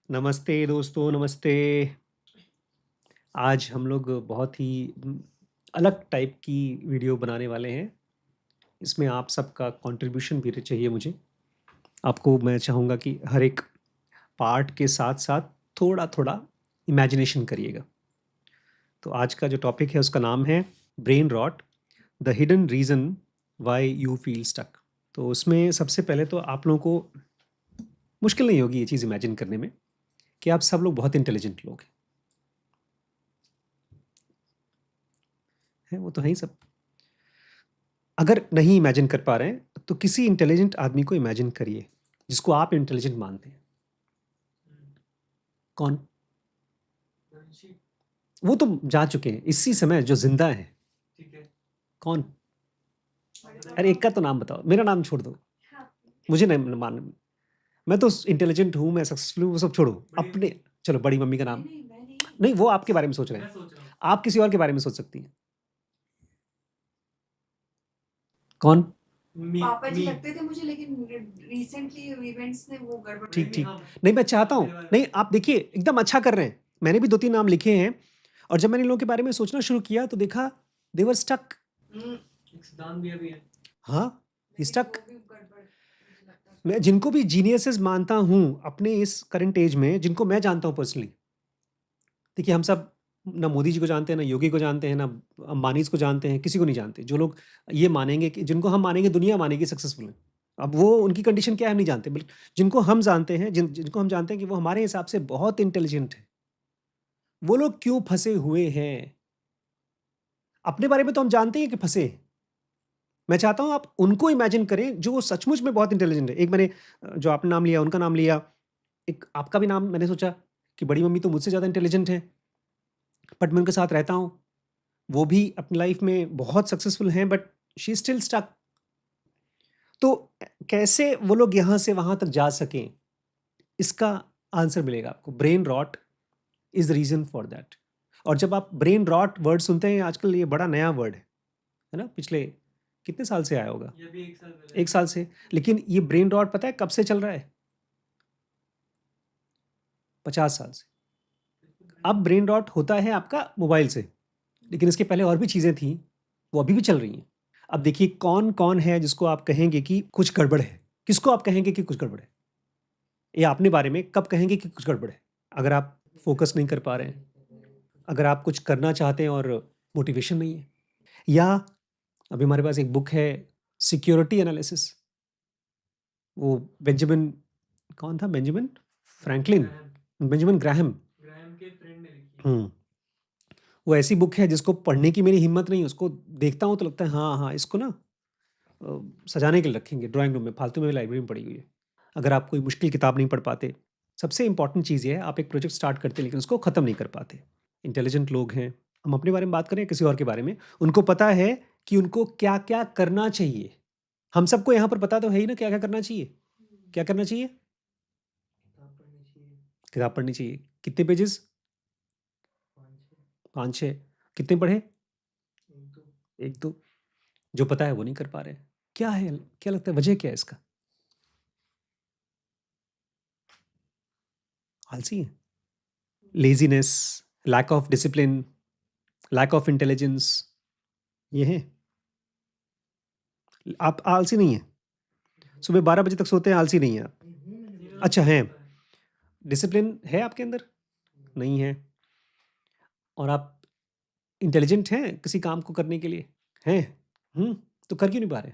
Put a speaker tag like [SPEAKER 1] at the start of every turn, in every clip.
[SPEAKER 1] नमस्ते दोस्तों, नमस्ते। आज हम लोग बहुत ही अलग टाइप की वीडियो बनाने वाले हैं। इसमें आप सबका कंट्रीब्यूशन भी चाहिए मुझे। आपको मैं चाहूँगा कि हर एक पार्ट के साथ-साथ थोड़ा-थोड़ा इमेजिनेशन करिएगा। तो आज का जो टॉपिक है उसका नाम है brain rot, the hidden reason why you feel stuck. तो उसमें सबसे पहले तो आप लोगों को मुश्किल नहीं होगी ये चीज़ इमेजिन करने में कि आप सब लोग बहुत इंटेलिजेंट लोग हैं। हैं, वो तो हैं ही सब। अगर नहीं इमेजिन कर पा रहे हैं तो किसी इंटेलिजेंट आदमी को इमेजिन करिए जिसको आप इंटेलिजेंट मानते हैं। कौन? वो तो जा चुके हैं इसी समय जो जिंदा है। कौन? अरे एक का तो नाम बताओ, मेरा नाम छोड़ दो। मुझे नहीं मान, मैं तो इंटेलिजेंट हूँ, मैं सक्सेसफुल हूँ, वो सब छोड़ो अपने। चलो बड़ी मम्मी का नाम। नहीं, वो आपके बारे में सोच रहे हैं। आप किसी और के बारे में सोच सकती हैं। कौन?
[SPEAKER 2] पापा जी लगते थे मुझे, लेकिन रिसेंटली इवेंट्स ने वो गड़बड़
[SPEAKER 1] ठीक ठीक। नहीं, मैं चाहता हूँ, नहीं आप देखिए एकदम अच्छा कर रहे हैं। मैंने भी 2-3 नाम लिखे हैं और जब मैंने इन लोगों के बारे में सोचना शुरू किया तो देखा दे वर स्टक।
[SPEAKER 2] एक सिद्धांत भैया भी है।
[SPEAKER 1] हाँ, स्टक।
[SPEAKER 2] वो भी गड़बड़ मुझे लगता है।
[SPEAKER 1] मैं जिनको भी जीनियसेस मानता हूँ अपने इस करंट एज में, जिनको मैं जानता हूँ पर्सनली। देखिए हम सब ना मोदी जी को जानते हैं, ना योगी को जानते हैं, ना अंबानीज को जानते हैं, किसी को नहीं जानते। जो लोग ये मानेंगे कि जिनको हम मानेंगे दुनिया मानेगी सक्सेसफुल है। अब वो उनकी कंडीशन क्या है हम नहीं जानते, बल्कि जिनको हम जानते हैं, जिनको हम जानते हैं कि वो हमारे हिसाब से बहुत इंटेलिजेंट है, वो लोग क्यों फंसे हुए हैं? अपने बारे में तो हम जानते हैं कि फंसे हैं। मैं चाहता हूँ आप उनको इमेजिन करें जो सचमुच में बहुत इंटेलिजेंट है। एक मैंने जो आपने नाम लिया उनका नाम लिया, एक आपका भी नाम मैंने सोचा कि बड़ी मम्मी तो मुझसे ज़्यादा इंटेलिजेंट है, बट मैं उनके साथ रहता हूँ। वो भी अपनी लाइफ में बहुत सक्सेसफुल हैं but she is still stuck. तो कैसे वो लोग यहाँ से वहाँ तक जा सकें, इसका आंसर मिलेगा आपको। Brain rot is the reason for that. और जब आप ब्रेन रॉट वर्ड सुनते हैं आजकल, ये बड़ा नया वर्ड है ना, पिछले कितने साल से आया होगा?
[SPEAKER 2] ये भी एक साल पहले।
[SPEAKER 1] 1 साल से। लेकिन ये ब्रेन रॉट पता है कब से चल रहा है? 50 साल से। अब ब्रेन रॉट होता है आपका मोबाइल से, लेकिन इसके पहले और भी चीज़ें थी, वो अभी भी चल रही हैं। अब देखिए कौन-कौन है जिसको आप कहेंगे कि कुछ गड़बड़ है? किसको आप कहेंगे कि कुछ गड़बड़ है? या अपने बारे में कब कहेंगे कि कुछ गड़बड़ है? अगर आप फ़ोकस नहीं कर पा रहे हैं, अगर आप कुछ करना चाहते हैं और मोटिवेशन नहीं है, या अभी हमारे पास एक बुक है सिक्योरिटी एनालिसिस। वो बेंजामिन, कौन था? Benjamin Franklin, Benjamin Graham.
[SPEAKER 2] Graham के फ्रेंड ने लिखी है।
[SPEAKER 1] हुँ। वो ऐसी बुक है जिसको पढ़ने की मेरी हिम्मत नहीं है, उसको देखता हूँ तो लगता है हाँ, हाँ, इसको ना सजाने के लिए रखेंगे ड्राइंग रूम में, फालतू में लाइब्रेरी में पड़ी हुई है। अगर आप कोई मुश्किल किताब नहीं पढ़ पाते, सबसे इम्पोर्टेंट चीज़ ये है आप एक प्रोजेक्ट स्टार्ट करते हैं लेकिन उसको ख़त्म नहीं कर पाते। इंटेलिजेंट लोग हैं, हम अपने बारे में बात करें किसी और के बारे में, उनको पता है कि उनको क्या-क्या करना चाहिए। हम सबको यहाँ पर पता तो है ही ना क्या-क्या करना चाहिए? क्या करना चाहिए?
[SPEAKER 2] किताब पढ़नी चाहिए।
[SPEAKER 1] किताब पढ़नी चाहिए। कितने पेजेज़?
[SPEAKER 2] 5-6।
[SPEAKER 1] 5-6। कितने पढ़े?
[SPEAKER 2] 1-2।
[SPEAKER 1] 1-2। जो पता है वो नहीं कर पा रहे हैं। क्या है? क्या लगता है वजह क्या है इसका? आलसी हैं? Laziness, lack of discipline, lack of intelligence, ये हैं। आप आलसी नहीं हैं। सुबह 12 बजे तक सोते हैं, आलसी नहीं हैं आप। अच्छा हैं। डिसिप्लिन है आपके अंदर? नहीं है। और आप इंटेलिजेंट हैं किसी काम को करने के लिए? हैं? तो कर क्यों नहीं पा रहे?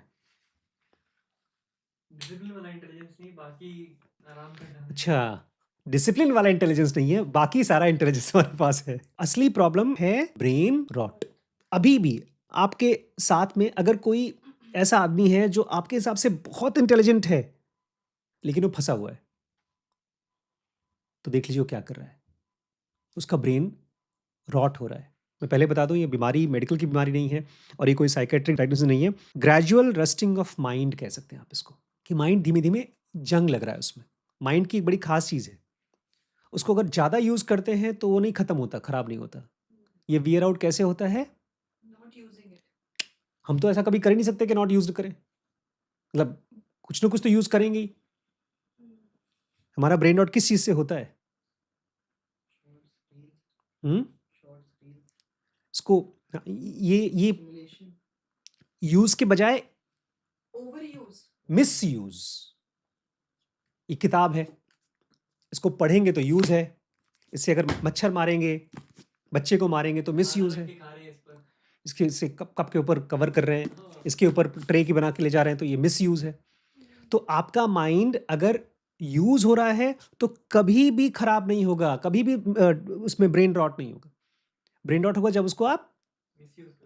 [SPEAKER 2] डिसिप्लिन वाला इंटेलिजेंस नहीं, बाकी आराम करना है।
[SPEAKER 1] अच्छा, डिसिप्लिन वाला इंटेलिजेंस नहीं है, बाकी सारा इंटेलिजेंस हमारे पास है। असली प्रॉब्लम है ब्रेन रॉट। अभी भी आपके साथ में अगर कोई ऐसा आदमी है जो आपके हिसाब से बहुत इंटेलिजेंट है, लेकिन वो फँसा हुआ है, तो देख लीजिए वो क्या कर रहा है। उसका ब्रेन रॉट हो रहा है। मैं पहले बता दूँ ये बीमारी मेडिकल की बीमारी नहीं है और ये कोई साइकियाट्रिक डायग्नोसिस नहीं है। ग्रेजुअल रस्टिंग ऑफ माइंड कह सकते हैं आप इसको, कि माइंड धीमे-धीमे जंग लग रहा है उसमें। माइंड की एक बड़ी ख़ास चीज़ है, उसको अगर ज़्यादा यूज़ करते हैं तो वो नहीं खत्म होता, खराब नहीं होता। ये वियर आउट कैसे होता है?
[SPEAKER 2] Not using it.
[SPEAKER 1] हम तो ऐसा कभी कर ही नहीं सकते कि नॉट यूज़्ड करें। मतलब कुछ ना कुछ तो यूज़ करेंगे ही। हमारा ब्रेन रॉट किस चीज़ से होता है? हुँ? इसको ये
[SPEAKER 2] Simulation.
[SPEAKER 1] यूज़ के बजाय
[SPEAKER 2] Overuse.
[SPEAKER 1] मिसयूज़। ये किताब है, इसको पढ़ेंगे तो यूज़ है, इससे अगर मच्छर मारेंगे, बच्चे को मारेंगे तो मिसयूज़ है। इसके इससे कप के ऊपर कवर कर रहे हैं, इसके ऊपर ट्रे की बना के ले जा रहे हैं तो ये मिसयूज़ है। तो आपका माइंड अगर यूज़ हो रहा है तो कभी भी खराब नहीं होगा, कभी भी उसमें ब्रेन रॉट नहीं होगा। ब्रेन रॉट होगा जब उसको आप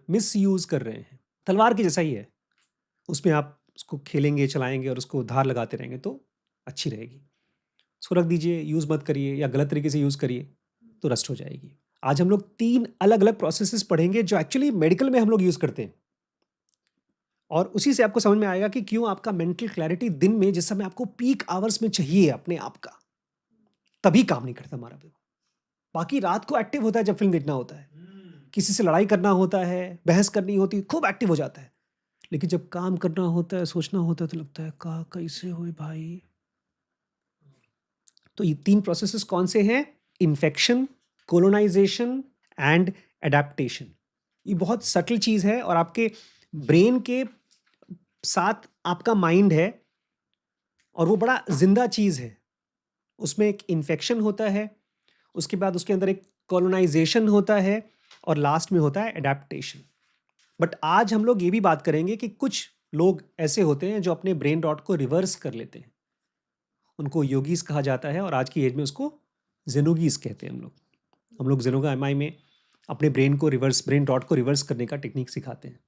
[SPEAKER 1] मिसयूज़ कर रहे हैं। तलवार के जैसा ही है, उसमें आप उसको खेलेंगे, चलाएँगे और उसको धार लगाते रहेंगे तो अच्छी रहेगी। उसको रख दीजिए, यूज़ मत करिए या गलत तरीके से यूज़ करिए तो रस्ट हो जाएगी। आज हम लोग 3 अलग-अलग प्रोसेसेस पढ़ेंगे जो एक्चुअली मेडिकल में हम लोग यूज़ करते हैं। और उसी से आपको समझ में आएगा कि क्यों आपका मेंटल क्लैरिटी दिन में जिस समय आपको पीक आवर्स में चाहिए अपने आप का, तभी काम नहीं करता हमारा ब्रेन। बाकी रात को एक्टिव होता है जब फ़िल्म देखना होता है। किसी से लड़ाई करना होता है, बहस करनी होती है, खूब एक्टिव हो जाता है। लेकिन जब काम करना होता है, सोचना होता है तो लगता है का कैसे होए भाई? तो ये 3 प्रोसेसेस कौन से हैं? Infection, colonization and adaptation. ये बहुत सटल चीज़ है और आपके ब्रेन के साथ आपका माइंड है और वो बड़ा ज़िंदा चीज़ है। उसमें एक इन्फेक्शन होता है, उसके बाद उसके अंदर एक कोलोनाइज़ेशन होता है और लास्ट में होता है एडैप्टेशन। बट आज हम लोग ये भी बात करेंगे कि कुछ लोग ऐसे होते हैं जो अपने ब्रेन रॉट को रिवर्स कर लेते हैं। उनको योगीज़ कहा जाता है और आज की एज में उसको ज़ेनोगीज़ कहते हैं हम लोग। हम लोग ज़ेनोगा एमआई में अपने ब्रेन रॉट को रिवर्स करने का टेक्नीक सिखाते हैं।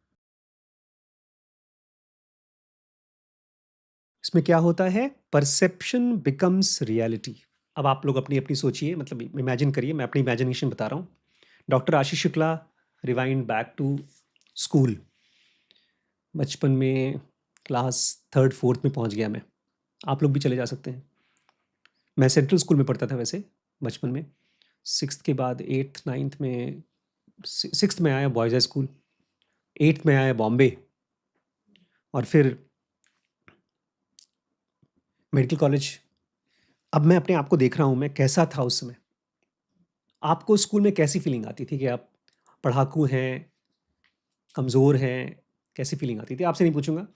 [SPEAKER 1] इसमें क्या होता है? Perception becomes reality. अब आप लोग अपनी-अपनी सोचिए, मतलब इमेजिन करिए, मैं अपनी इमेजिनेशन बता रहा हूँ। Doctor Ashish Shukla, rewind back to school. बचपन में क्लास 3rd 4th में पहुँच गया मैं। आप लोग भी चले जा सकते हैं। मैं सेंट्रल स्कूल में पढ़ता था वैसे बचपन में। 6th के बाद 8th 9th में 6th में आया बॉयज़ हाई स्कूल, 8th में आया बॉम्बे और फिर मेडिकल कॉलेज। अब मैं अपने आप को देख रहा हूँ मैं कैसा था उस समय। आपको स्कूल में कैसी फीलिंग आती थी कि आप पढ़ाकू हैं, कमज़ोर हैं, कैसी फीलिंग आती थी? आपसे नहीं पूछूँगा।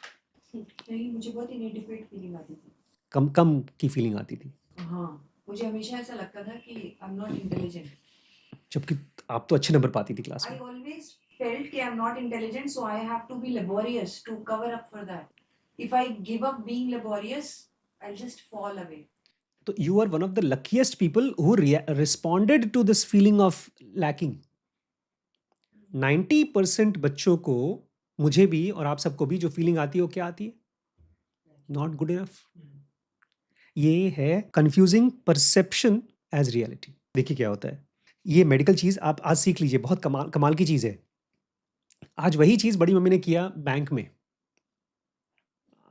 [SPEAKER 2] नहीं, मुझे बहुत इनएडिक्वेट फीलिंग आती थी।
[SPEAKER 1] कम कम की फीलिंग आती थी।
[SPEAKER 2] हाँ, मुझे हमेशा ऐसा लगता था कि आई एम नॉट इंटेलिजेंट।
[SPEAKER 1] जबकि आप तो अच्छे नंबर पाती थी क्लास
[SPEAKER 2] I
[SPEAKER 1] में।
[SPEAKER 2] always felt कि I'm not intelligent, so I have to be laborious to cover up for that. If I give up being laborious, I'll just fall away.
[SPEAKER 1] तो you are one of the luckiest people who responded to this feeling of lacking. 90% बच्चों को, मुझे भी और आप सबको भी जो फीलिंग आती है वो क्या आती है? Not good enough. ये है कंफ्यूजिंग परसेप्शन एज रियलिटी। देखिए क्या होता है, ये मेडिकल चीज़ आप आज सीख लीजिए, बहुत कमाल कमाल की चीज़ है। आज वही चीज़ बड़ी मम्मी ने किया बैंक में।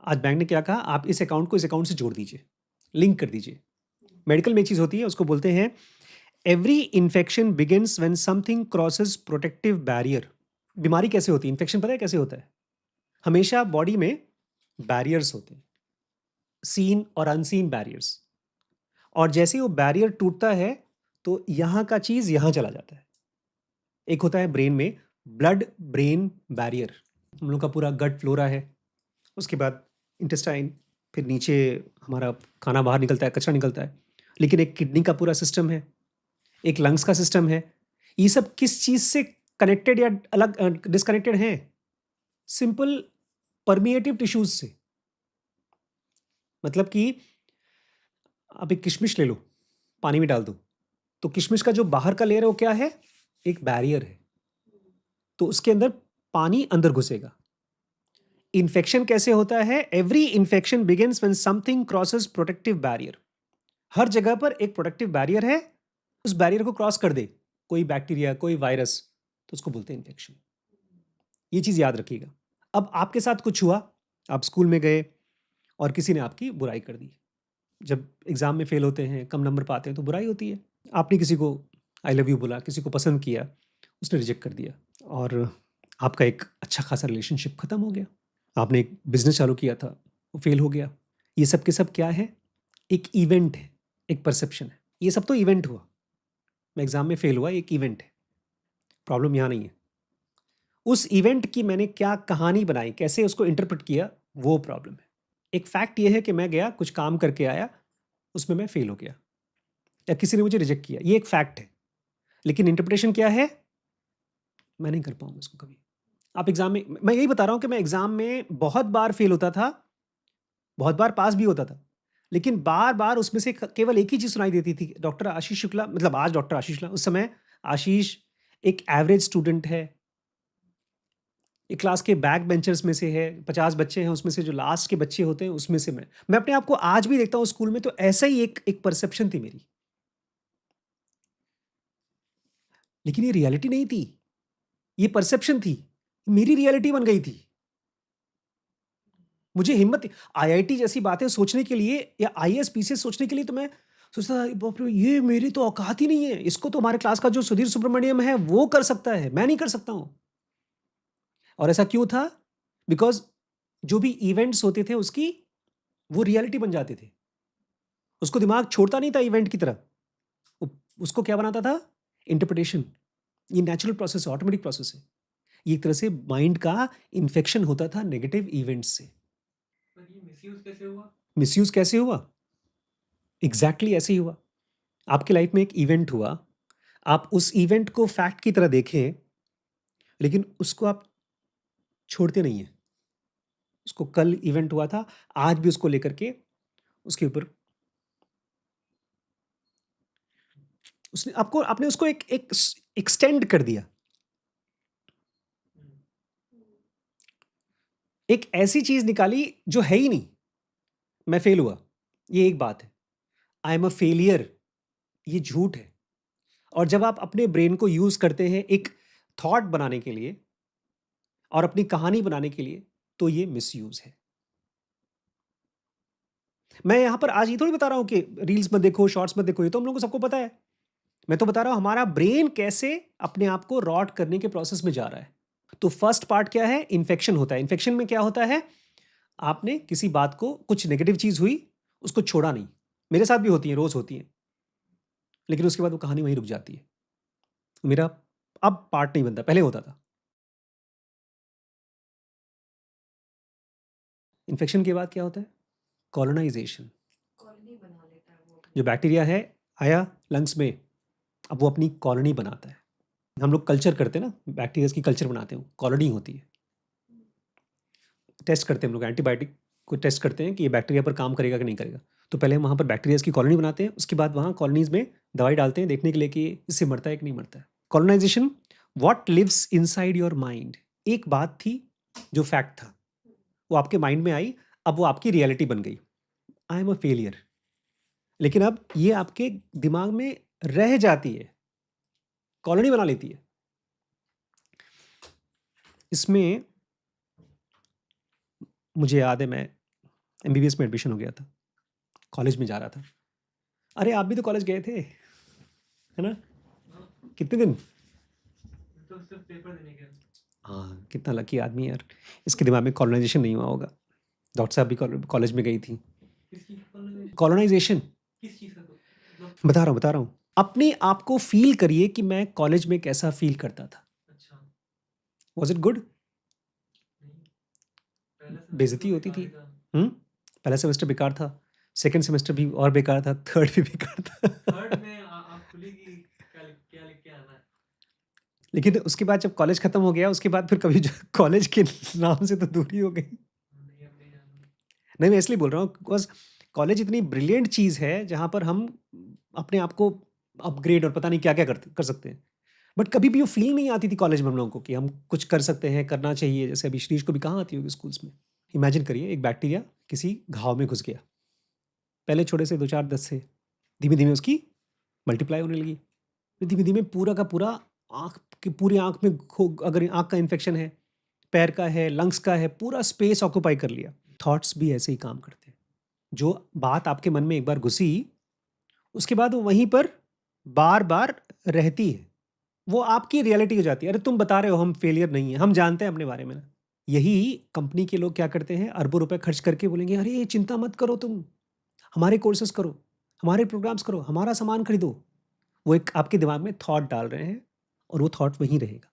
[SPEAKER 1] आज बैंक ने क्या कहा, आप इस अकाउंट को इस अकाउंट से जोड़ दीजिए, लिंक कर दीजिए। मेडिकल में एक चीज़ होती है, उसको बोलते हैं every infection begins when something crosses protective barrier. बीमारी कैसे होती है? इन्फेक्शन पता है कैसे होता है? हमेशा बॉडी में बैरियर्स होते हैं, सीन और अनसीन बैरियर्स। और जैसे ही वो बैरियर टूटता है तो यहाँ का चीज़ यहाँ चला जाता है। एक होता है ब्रेन में ब्लड ब्रेन बैरियर, हम लोग का पूरा गट फ्लोरा है, उसके बाद इंटेस्टाइन, फिर नीचे हमारा खाना बाहर निकलता है, कचरा निकलता है। लेकिन एक किडनी का पूरा सिस्टम है, एक लंग्स का सिस्टम है। ये सब किस चीज़ से कनेक्टेड या अलग डिस्कनेक्टेड हैं? सिंपल परमिएटिव टिश्यूज़ से। मतलब कि आप एक किशमिश ले लो, पानी में डाल दो, तो किशमिश का जो बाहर का लेयर है वो क्या है? एक बैरियर है। तो उसके अंदर पानी अंदर घुसेगा। इन्फेक्शन कैसे होता है? Every infection begins when something crosses protective barrier. हर जगह पर एक प्रोटेक्टिव बैरियर है, उस बैरियर को क्रॉस कर दे कोई बैक्टीरिया, कोई वायरस, तो उसको बोलते हैं इन्फेक्शन। ये चीज़ याद रखिएगा। अब आपके साथ कुछ हुआ, आप स्कूल में गए और किसी ने आपकी बुराई कर दी। जब एग्ज़ाम में फ़ेल होते हैं, कम नंबर पाते हैं तो बुराई होती है। आपने किसी को आई लव यू बोला, किसी को पसंद किया, उसने रिजेक्ट कर दिया और आपका एक अच्छा खासा रिलेशनशिप ख़त्म हो गया। आपने एक बिज़नेस चालू किया था, वो फ़ेल हो गया। ये सब के सब क्या है? एक इवेंट है, एक परसेप्शन है। ये सब तो इवेंट हुआ। मैं एग्ज़ाम में फ़ेल हुआ, एक इवेंट है, प्रॉब्लम यहाँ नहीं है। उस इवेंट की मैंने क्या कहानी बनाई, कैसे उसको इंटरप्रेट किया, वो प्रॉब्लम है। एक फैक्ट ये है कि मैं गया, कुछ काम करके आया, उसमें मैं फ़ेल हो गया या किसी ने मुझे रिजेक्ट किया, ये एक फैक्ट है। लेकिन इंटरप्रिटेशन क्या है? मैं नहीं कर पाऊँगा उसको कभी। आप एग्ज़ाम में मैं यही बता रहा हूँ कि मैं एग्ज़ाम में बहुत बार फ़ेल होता था, बहुत बार पास भी होता था। लेकिन बार-बार उसमें से क केवल एक ही चीज़ सुनाई देती थी, डॉक्टर आशीष शुक्ला मतलब आज डॉक्टर आशीष शुक्ला, उस समय आशीष एक एवरेज स्टूडेंट है। एक क्लास के बैक बेंचर्स में से है, 50 बच्चे हैं, उसमें से जो लास्ट के बच्चे होते हैं, उसमें से मैं। मैं अपने आप को आज भी देखता हूँ स्कूल में, तो ऐसा ही एक परसेप्शन थी मेरी। लेकिन ये रियलिटी नहीं थी, ये परसेप्शन थी, मेरी रियलिटी बन गई थी। मुझे हिम्मत आईआईटी जैसी बातें सोचने के लिए या आईएएस, पीसीएस सोचने के लिए तो मैं सोचता था, बाप रे! ये मेरी तो औकात ही नहीं है, इसको तो हमारे क्लास का जो सुधीर सुब्रमण्यम है, वो कर सकता है, मैं नहीं कर सकता हूँ। और ऐसा क्यों था? बिकॉज़ जो भी इवेंट्स होते थे उसकी, वो रियलिटी बन जाते थे। उसको दिमाग छोड़ता नहीं था इवेंट की तरह। उ उसको क्या बनाता था? इंटरप्रिटेशन। ये नेचुरल प्रोसेस है, ऑटोमेटिक प्रोसेस है। ये एक तरह से माइंड का इन्फेक्शन होता था नेगेटिव इवेंट्स से।
[SPEAKER 3] पर ये मिसयूज़ कैसे हुआ?
[SPEAKER 1] मिसयूज़ कैसे हुआ? एग्ज़ैक्टली ऐसे ही हुआ। आपकी लाइफ में एक इवेंट हुआ, आप उस इवेंट को फैक्ट की तरह देखें, लेकिन उसको आप छोड़ते नहीं हैं। उसको कल इवेंट हुआ था, आज भी उसको लेकर के उसके ऊपर उसने आपको आपने उसको एक एक एक्सटेंड कर दिया।
[SPEAKER 3] हुँ।
[SPEAKER 1] एक ऐसी चीज़ निकाली जो है ही नहीं। मैं फेल हुआ, ये एक बात है। आई एम अ फेलियर, ये झूठ है। और जब आप अपने ब्रेन को यूज़ करते हैं एक थॉट बनाने के लिए और अपनी कहानी बनाने के लिए, तो ये मिसयूज़ है। मैं यहाँ पर आज ये थोड़ी बता रहा हूँ कि रील्स मत देखो, शॉर्ट्स मत देखो, ये तो हम लोगों को सबको पता है। मैं तो बता रहा हूँ हमारा ब्रेन कैसे अपने आप को रॉट करने के प्रोसेस में जा रहा है। तो फर्स्ट पार्ट क्या है? इन्फेक्शन होता है। इन्फेक्शन में क्या होता है? आपने किसी बात को, कुछ नेगेटिव चीज़ हुई, उसको छोड़ा नहीं। मेरे साथ भी होती है, रोज़ होती है। लेकिन उसके बाद वो कहानी वहीं रुक जाती है। मेरा अब पार्ट नहीं बनता, पहले होता था। इन्फेक्शन के बाद क्या होता है? कॉलोनाइज़ेशन।
[SPEAKER 2] कॉलोनी बना लेता है वो
[SPEAKER 1] जो
[SPEAKER 2] अपनी।
[SPEAKER 1] बैक्टीरिया है, आया लंग्स में, अब वो अपनी कॉलोनी बनाता है। हम लोग कल्चर करते हैं ना, बैक्टीरियाज़ की कल्चर बनाते हैं, कॉलोनी होती है। टेस्ट करते हैं हम लोग, एंटीबायोटिक को टेस्ट करते हैं कि ये बैक्टीरिया पर काम करेगा कि नहीं करेगा। तो पहले हम वहाँ पर बैक्टीरियाज़ की कॉलोनी बनाते हैं, उसके बाद वहाँ कॉलोनीज़ में दवाई डालते हैं देखने के लिए कि इससे मरता है कि नहीं मरता है। Colonization, what lives inside your mind. एक बात थी जो फैक्ट था, वो आपके माइंड में आई, अब वो आपकी रियलिटी बन गई। I am a failure. लेकिन अब ये आपके दिमाग में रह जाती है, कॉलोनी बना लेती है। इसमें मुझे याद है, मैं एमबीबीएस में एडमिशन हो गया था, कॉलेज में जा रहा था। अरे आप भी तो कॉलेज गए थे, है ना?
[SPEAKER 3] हाँ,
[SPEAKER 1] कितने दिन?
[SPEAKER 3] मैं तो सिर्फ़ पेपर देने गया था।
[SPEAKER 1] हाँ, कितना लकी आदमी है यार, इसके दिमाग में कॉलोनाइजेशन नहीं हुआ होगा। डॉक्टर साहब भी कॉलेज में गई थी।
[SPEAKER 3] किस चीज़ का कॉलोनाइज़ेशन?
[SPEAKER 1] कॉलोनाइजेशन
[SPEAKER 3] किस चीज़ का मतलब?
[SPEAKER 1] बता रहा हूँ। अपने आप को फ़ील करिए कि मैं कॉलेज में कैसा फ़ील करता था।
[SPEAKER 3] अच्छा,
[SPEAKER 1] वाज़ इट गुड?
[SPEAKER 3] नहीं, पहला सेमेस्टर तो
[SPEAKER 1] बेइज़्ज़ती होती
[SPEAKER 3] बेकार
[SPEAKER 1] थी।
[SPEAKER 3] ही था।
[SPEAKER 1] हुँ? पहला सेमेस्टर बेकार था, सेकंड सेमेस्टर भी और बेकार था, थर्ड भी बेकार था।
[SPEAKER 3] थर्ड में आँख खुली कि क्या लिख के आना है।
[SPEAKER 1] लेकिन उसके बाद जब कॉलेज खत्म हो गया, उसके बाद फिर कभी कॉलेज के नाम से तो दूरी हो गई।
[SPEAKER 3] नहीं, अब नहीं जाना।
[SPEAKER 1] नहीं, मैं इसलिए बोल रहा हूँ बिकॉज़ कॉलेज इतनी ब्रिलियंट चीज़ है जहाँ पर हम अपने आप को अपग्रेड और पता नहीं क्या-क्या कर सकते हैं। बट कभी भी वो फ़ील नहीं आती थी कॉलेज में हम लोगों को कि हम कुछ कर सकते हैं, करना चाहिए। जैसे अभी शरीष को भी कहाँ आती होगी स्कूल्स में। इमेजिन करिए एक बैक्टीरिया किसी घाव में घुस गया। पहले छोटे से 2, 4, 10 से धीमे-धीमे उसकी मल्टीप्लाई होने लगी। फिर धीमे-धीमे पूरा का पूरा पूरी आँख में अगर आँख का इन्फेक्शन है, पैर का है, लंग्स का है, पूरा स्पेस ऑक्यूपाई कर लिया। थॉट्स भी ऐसे ही काम करते हैं। जो बात आपके मन में एक बार घुसी, उसके बाद वो वहीं पर बार-बार रहती है। वो आपकी रियलिटी हो जाती है। अरे तुम बता रहे हो हम फेलियर नहीं है, हम जानते हैं अपने बारे में ना। यही कंपनी के लोग क्या करते हैं, अरबों रुपए खर्च करके बोलेंगे, "अरे चिंता मत करो तुम, हमारे कोर्सेज़ करो, हमारे प्रोग्राम्स करो, हमारा सामान खरीदो।" वो एक आपके दिमाग में थॉट डाल रहे हैं और वो थॉट वहीं रहेगा।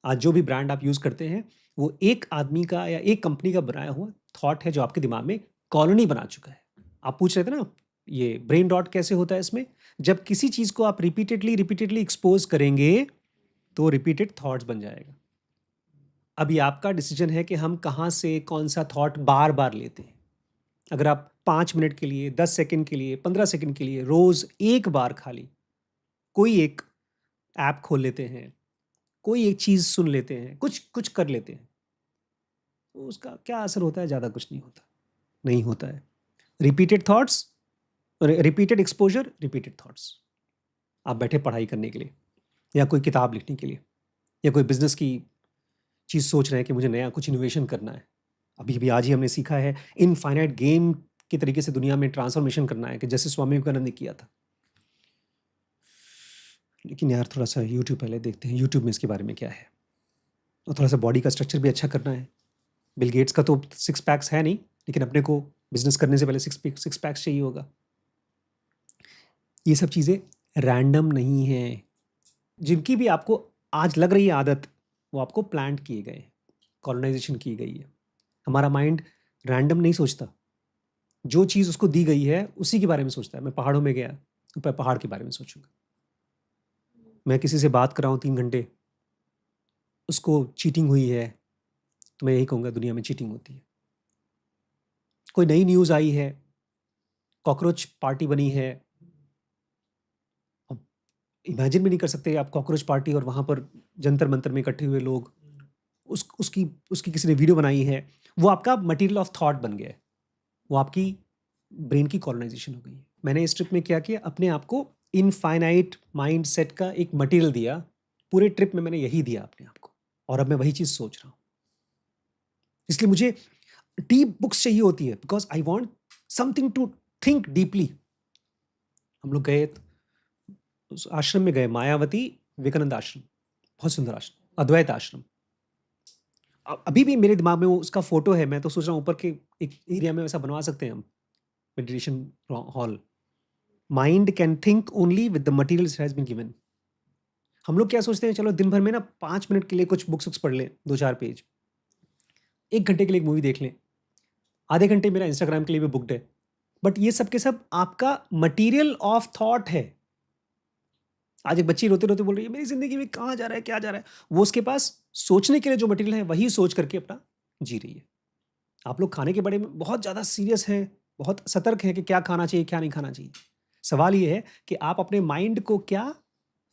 [SPEAKER 1] आज जो भी ब्रांड आप यूज़ करते हैं, वो एक आदमी का या एक कंपनी का बनाया हुआ थॉट है जो आपके दिमाग में कॉलोनी बना चुका है। आप पूछ रहे थे ना, ये ब्रेन रॉट कैसे होता है इसमें? जब किसी चीज़ को आप रिपीटेडली एक्सपोज़ करेंगे, तो रिपीटेड थॉट्स बन जाएगा। अब ये आपका डिसीजन है कि हम कहाँ से कौन-सा थॉट बार-बार लेते हैं। अगर आप 5 मिनट के लिए, 10 सेकंड के लिए, 15 सेकंड के लिए रोज़ एक बार खाली कोई एक ऐप खोल लेते हैं, कोई एक चीज़ सुन लेते हैं, कुछ कुछ कर लेते हैं, तो उसका क्या असर होता है? ज़्यादा कुछ नहीं होता, नहीं होता है। Repeated thoughts, repeated exposure, repeated thoughts. आप बैठे पढ़ाई करने के लिए या कोई किताब लिखने के लिए या कोई बिज़नेस की चीज़ सोच रहे हैं कि मुझे नया कुछ इनोवेशन करना है। अभी-अभी आज ही हमने सीखा है इनफ़ाइनाइट गेम के तरीके से दुनिया में ट्रांसफ़ॉर्मेशन करना है कि जैसे स्वामी विवेकानंद ने किया था। लेकिन यार थोड़ा-सा यूट्यूब पहले देखते हैं, यूट्यूब में इसके बारे में क्या है? और थोड़ा-सा बॉडी का स्ट्रक्चर भी अच्छा करना है। बिल गेट्स का तो सिक्स पैक्स है नहीं, लेकिन अपने को बिज़नेस करने से पहले सिक्स पैक्स चाहिए होगा। ये सब चीज़ें रैंडम नहीं हैं। जिनकी भी आपको आज लग रही है आदत, वो आपको प्लांट किए गए हैं, कॉलोनाइज़ेशन की गई है। हमारा माइंड रैंडम नहीं सोचता। जो चीज़ उसको दी गई है, उसी के बारे में सोचता है। मैं पहाड़ों में गया, तो मैं पहाड़ के बारे में सोचूँगा। मैं किसी से बात कर रहा हूँ 3 घंटे, उसको चीटिंग हुई है, तो मैं यही कहूँगा दुनिया में चीटिंग होती है। कोई नई न्यूज़ आई है, कॉकरोच पार्टी बनी है। अब इमेजिन भी नहीं कर सकते आप कॉकरोच पार्टी और वहाँ पर जंतर-मंतर में इकट्ठे हुए लोग। उसकी उसकी किसी ने वीडियो बनाई है, वो आपका मटीरियल ऑफ थॉट बन गया है। वो आपकी ब्रेन की कॉलोनाइज़ेशन हो गई है। मैंने इस ट्रिप में क्या किया, अपने आप को इनफ़ाइनाइट माइंडसेट का एक मटीरियल दिया। पूरे ट्रिप में मैंने यही दिया अपने आप को और अब मैं वही चीज़ सोच रहा हूँ। इसलिए मुझे डीप बुक्स चाहिए होती है because I want something to think deeply. हम लोग गए उस आश्रम में गए, मायावती विवेकानंद आश्रम, बहुत सुंदर आश्रम, अद्वैत आश्रम। अभी भी मेरे दिमाग में वो उसका फ़ोटो है, मैं तो सोच रहा हूँ ऊपर के एक एरिया में वैसा बनवा सकते हैं हम, meditation hall. Mind can think only with the materials has been given. हम लोग क्या सोचते हैं, चलो दिन भर में ना 5 मिनट के लिए कुछ बुक्स पढ़ लें, 2-4 पेज। 1 घंटे के लिए एक मूवी देख लें। आधे घंटे मेरा इंस्टाग्राम के लिए भी बुक्ड है। बट ये सब के सब आपका मटेरियल ऑफ थॉट है। आज एक बच्ची रोते-रोते बोल रही है, मेरी ज़िंदगी में कहाँ जा रहा है, क्या जा रहा है? वो उसके पास सोचने के लिए जो मटेरियल है, वही सोच करके अपना जी रही है। आप लोग खाने के बारे में बहुत ज़्यादा सीरियस हैं, बहुत सतर्क हैं कि क्या खाना चाहिए, क्या नहीं खाना चाहिए। सवाल ये है कि आप अपने माइंड को क्या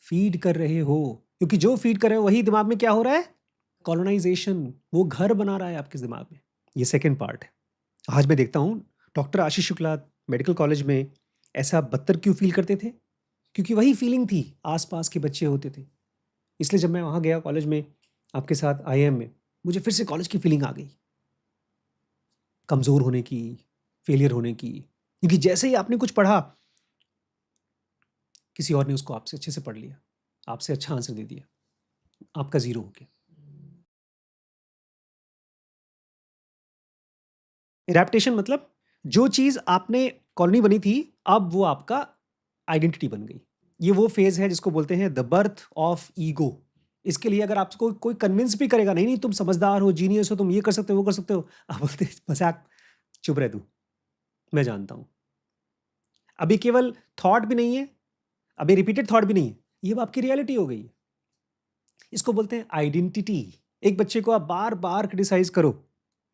[SPEAKER 1] फ़ीड कर रहे हो? क्योंकि जो फ़ीड कर रहे हो, वही दिमाग में क्या हो रहा है? कॉलोनाइज़ेशन, वो घर बना रहा है आपके दिमाग में। ये सेकंड पार्ट है। आज मैं देखता हूँ, doctor Ashish Shukla medical college में ऐसा बदतर क्यों फ़ील करते थे? क्योंकि वही फीलिंग थी, आस-पास के बच्चे होते थे। इसलिए जब मैं वहाँ गया कॉलेज में आपके साथ आईआईएम में, मुझे फिर से कॉलेज की फीलिंग आ गई। कमज़ोर होने की, फेलियर होने की। क्योंकि जैसे ही आपने कुछ पढ़ा, किसी और ने उसको आपसे अच्छे से पढ़ लिया, आपसे अच्छा आंसर दे दिया, आपका ज़ीरो हो गया। एडैप्टेशन मतलब जो चीज़ आपने कॉलोनी बनी थी, अब वो आपका आइडेंटिटी बन गई। ये वो फ़ेज़ है जिसको बोलते हैं द बर्थ ऑफ ईगो। इसके लिए अगर आपको कोई कन्विंस भी करेगा, नहीं, नहीं तुम समझदार हो, जीनियस हो, तुम ये कर सकते हो, वो कर सकते हो, आप बोलते मज़ाक, चुप रह तू, मैं जानता हूँ। अब ये केवल थॉट भी नहीं है, अब ये रिपीटेड थॉट भी नहीं है, ये अब आपकी रियलिटी हो गई है। इसको बोलते हैं आइडेंटिटी। एक बच्चे को आप बार-बार क्रिटिसाइज़ करो,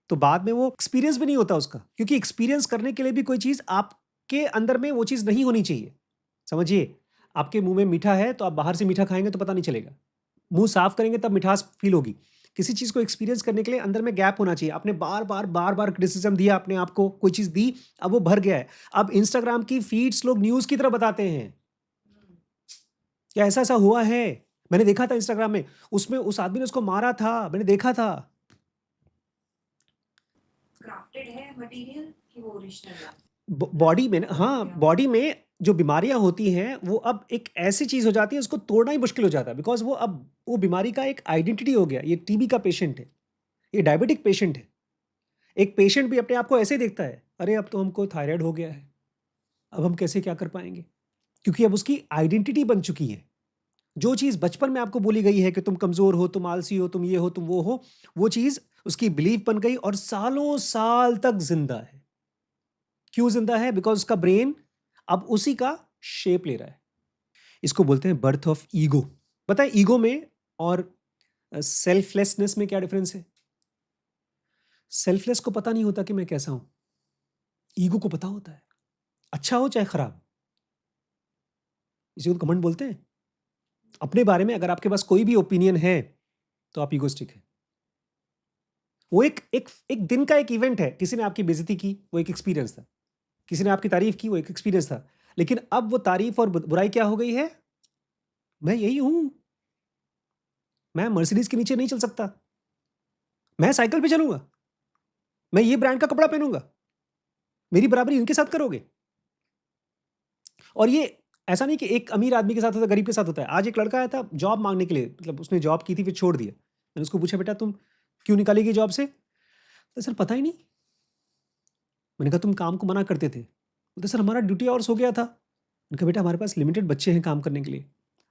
[SPEAKER 1] तो बाद में वो एक्सपीरियंस भी नहीं होता उसका, क्योंकि एक्सपीरियंस करने के लिए भी कोई चीज़ आपके अंदर में वो चीज़ नहीं होनी चाहिए। समझिए, आपके मुँह में मीठा है, तो आप बाहर से मीठा खाएँगे तो पता नहीं चलेगा। मुँह साफ करेंगे तब मिठास फ़ील होगी। किसी चीज़ को एक्सपीरियंस करने के लिए अंदर में गैप होना चाहिए। आपने बार-बार, बार-बार क्रिटिसिज़्म दिया अपने आप को, कोई चीज़ दी, अब वो भर गया है। अब इंस्टाग्राम की फ़ीड्स लोग न्यूज़ की तरह बताते हैं। क्या ऐसा-ऐसा हुआ है? मैंने देखा था इंस्टाग्राम में, उसमें उस आदमी ने उसको मारा था, मैंने देखा था।
[SPEAKER 2] क्राफ्टेड है मटेरियल कि वो ओरिजिनल है?
[SPEAKER 1] बॉडी में ना, हाँ, बॉडी में जो बीमारियाँ होती हैं, वो अब एक ऐसी चीज़ हो जाती है, उसको तोड़ना ही मुश्किल हो जाता है, बिकॉज़ वो अब वो बीमारी का एक आइडेंटिटी हो गया। ये टीबी का पेशेंट है, ये डायबिटिक पेशेंट है। एक पेशेंट भी अपने आप को ऐसे ही देखता है, अरे अब तो हमको थायराइड हो गया है, अब हम कैसे क्या कर पाएँगे? क्योंकि अब उसकी आइडेंटिटी बन चुकी है। जो चीज़ बचपन में आपको बोली गई है कि तुम कमज़ोर हो, तुम आलसी हो, तुम ये हो, तुम वो चीज़ उसकी बिलीफ बन गई और सालों साल तक ज़िंदा है। क्यों ज़िंदा है? बिकॉज़ उसका ब्रेन अब उसी का शेप ले रहा है। इसको बोलते हैं बर्थ ऑफ ईगो। पता है ईगो में और सेल्फलेसनेस में क्या डिफरेंस है? सेल्फलेस को पता नहीं होता कि मैं कैसा हूं। ईगो को पता होता है, अच्छा हो चाहे खराब। इसी को घमंड बोलते हैं। अपने बारे में अगर आपके पास कोई भी ओपिनियन है तो आप ईगोस्टिक है। वो एक दिन का एक इवेंट है। किसी ने आपकी बेइज्जती की, वो एक एक्सपीरियंस था। किसी ने आपकी तारीफ की, वो एक एक्सपीरियंस था। लेकिन अब वो तारीफ और बुराई क्या हो गई है? मैं यही हूं। मैं मर्सिडीज के नीचे नहीं चल सकता। मैं साइकिल पे चलूंगा। मैं ये ब्रांड का कपड़ा पहनूंगा। मेरी बराबरी इनके साथ करोगे। और ये ऐसा नहीं कि एक अमीर आदमी के साथ होता है, गरीब के साथ होता है। आज एक लड़का आया था जॉब मांगने के लिए, मतलब उसने जॉब की थी फिर छोड़ दिया। मैंने उसको पूछा, बेटा तुम क्यों निकालेगी जॉब से? तो सर पता ही नहीं। मैंने कहा तुम काम को मना करते थे। बोलते सर हमारा ड्यूटी आवर्स हो गया था। मैंने कहा बेटा हमारे पास लिमिटेड बच्चे हैं काम करने के लिए।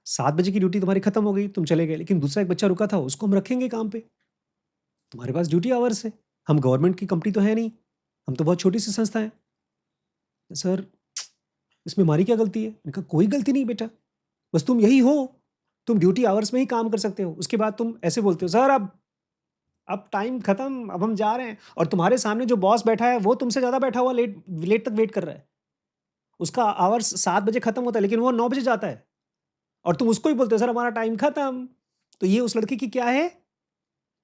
[SPEAKER 1] 7 बजे की ड्यूटी तुम्हारी खत्म हो गई, तुम चले गए, लेकिन दूसरा एक बच्चा रुका था, उसको हम रखेंगे काम पे। तुम्हारे पास ड्यूटी आवर्स है। हम गवर्नमेंट की कंपनी तो है नहीं, हम तो बहुत छोटी सी संस्था है। सर इसमें हमारी क्या गलती है? मैंने कहा कोई गलती नहीं बेटा, बस तुम यही हो। तुम ड्यूटी आवर्स में ही काम कर सकते हो। उसके बाद तुम ऐसे बोलते हो सर अब टाइम खत्म, अब हम जा रहे हैं। और तुम्हारे सामने जो बॉस बैठा है वो तुमसे ज़्यादा बैठा हुआ लेट लेट तक वेट कर रहा है। उसका आवर्स 7 बजे खत्म होता है लेकिन वो 9 बजे जाता है। और तुम उसको ही बोलते हो सर हमारा टाइम खत्म। तो ये उस लड़के की क्या है?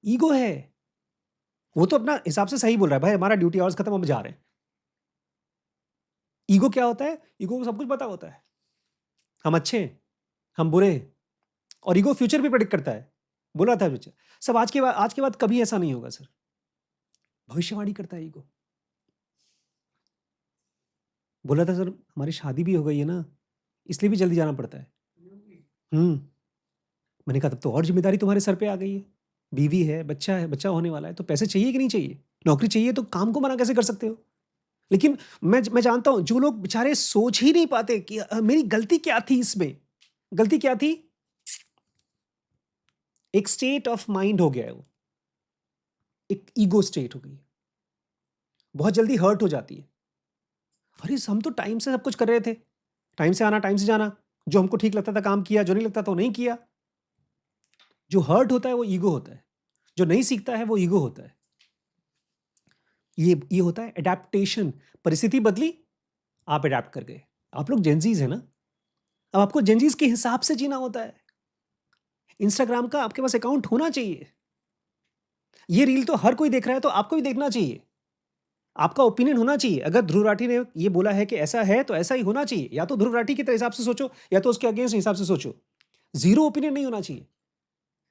[SPEAKER 1] ईगो है। वो तो अपना हिसाब से सही बोल रहा है, भाई हमारा ड्यूटी आवर्स खत्म, हम जा रहे हैं। ईगो क्या होता है? ईगो को सब कुछ पता होता है। हम अच्छे हैं, हम बुरे हैं। और ईगो फ्यूचर भी प्रेडिक्ट करता है। बोला था बच्चा सब आज के बाद कभी ऐसा नहीं होगा सर। भविष्यवाणी करता है ईगो। बोला था सर हमारी शादी भी हो गई है ना, इसलिए भी जल्दी जाना पड़ता है। मैंने कहा तब तो और जिम्मेदारी तुम्हारे सर पे आ गई है। बीवी है, बच्चा होने वाला है, तो पैसे चाहिए कि नहीं चाहिए? नौकरी चाहिए तो काम को मना कैसे कर सकते हो? लेकिन मैं जानता हूं जो लोग बेचारे सोच ही नहीं पाते कि मेरी गलती क्या थी इसमें। गलती क्या थी? एक स्टेट ऑफ माइंड हो गया है वो। एक ईगो स्टेट हो गई है। बहुत जल्दी हर्ट हो जाती है। अरे हम तो टाइम से सब कुछ कर रहे थे, टाइम से आना, टाइम से जाना, जो हमको ठीक लगता था काम किया, जो नहीं लगता था वो नहीं किया। जो हर्ट होता है वो ईगो होता है। जो नहीं सीखता है वो ईगो होता है। ये होता है एडेप्टेशन। परिस्थिति बदली, आप एडेप्ट कर गए। आप लोग जेंजीज है ना, अब आपको जेंजीज के हिसाब से जीना होता है। इंस्टाग्राम का आपके पास अकाउंट होना चाहिए। ये रील तो हर कोई देख रहा है तो आपको भी देखना चाहिए। आपका ओपिनियन होना चाहिए। अगर ध्रुव राठी ने ये बोला है कि ऐसा है तो ऐसा ही होना चाहिए। या तो ध्रुव राठी के हिसाब से सोचो या तो उसके अगेंस्ट हिसाब से सोचो। जीरो ओपिनियन नहीं होना चाहिए।